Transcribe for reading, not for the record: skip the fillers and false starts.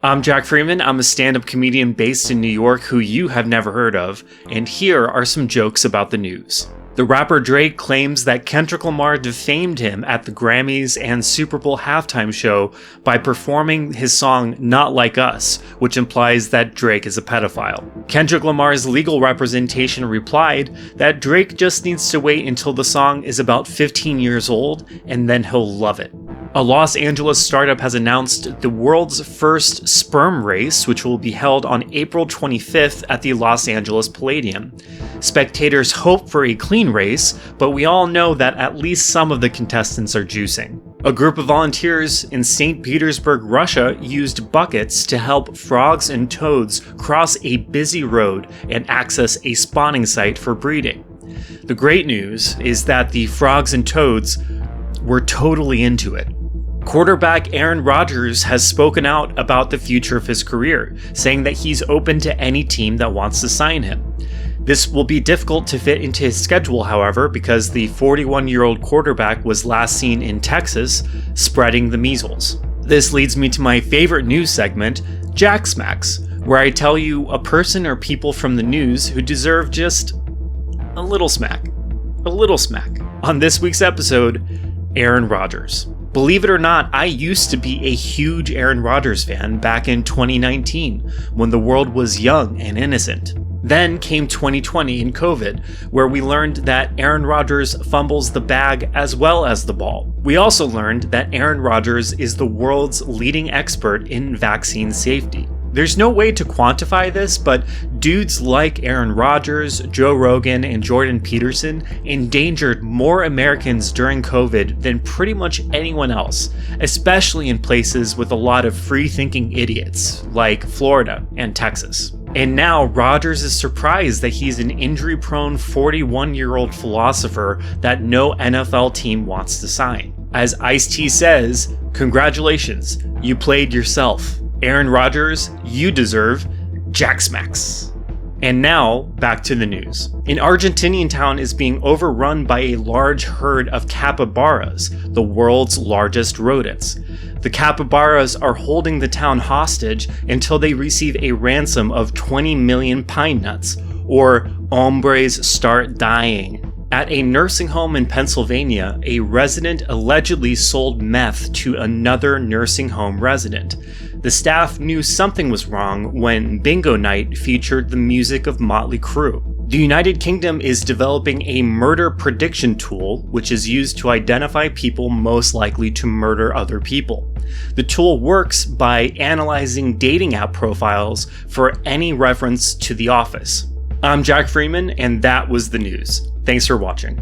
I'm Jack Freeman. I'm a stand-up comedian based in New York who you have never heard of, and here are some jokes about the news. The rapper Drake claims that Kendrick Lamar defamed him at the Grammys and Super Bowl halftime show by performing his song Not Like Us, which implies that Drake is a pedophile. Kendrick Lamar's legal representation replied that Drake just needs to wait until the song is about 15 years old and then he'll love it. A Los Angeles startup has announced the world's first sperm race, which will be held on April 25th at the Los Angeles Palladium. Spectators hope for a clean race, but we all know that at least some of the contestants are juicing. A group of volunteers in St. Petersburg, Russia used buckets to help frogs and toads cross a busy road and access a spawning site for breeding. The great news is that the frogs and toads were totally into it. Quarterback Aaron Rodgers has spoken out about the future of his career, saying that he's open to any team that wants to sign him. This will be difficult to fit into his schedule, however, because the 41-year-old quarterback was last seen in Texas spreading the measles. This leads me to my favorite news segment, Jack Smacks, where I tell you a person or people from the news who deserve just a little smack. A little smack. On this week's episode, Aaron Rodgers. Believe it or not, I used to be a huge Aaron Rodgers fan back in 2019, when the world was young and innocent. Then came 2020 and COVID, where we learned that Aaron Rodgers fumbles the bag as well as the ball. We also learned that Aaron Rodgers is the world's leading expert in vaccine safety. There's no way to quantify this, but dudes like Aaron Rodgers, Joe Rogan, and Jordan Peterson endangered more Americans during COVID than pretty much anyone else, especially in places with a lot of free-thinking idiots like Florida and Texas. And now Rodgers is surprised that he's an injury-prone 41-year-old philosopher that no NFL team wants to sign. As Ice-T says, "Congratulations, you played yourself. Aaron Rodgers, you deserve Jack Smacks." And now, back to the news. An Argentinian town is being overrun by a large herd of capybaras, the world's largest rodents. The capybaras are holding the town hostage until they receive a ransom of 20 million pine nuts, or hombres start dying. At a nursing home in Pennsylvania, a resident allegedly sold meth to another nursing home resident. The staff knew something was wrong when Bingo Night featured the music of Motley Crue. The United Kingdom is developing a murder prediction tool, which is used to identify people most likely to murder other people. The tool works by analyzing dating app profiles for any reference to The Office. I'm Jack Freeman, and that was the news. Thanks for watching.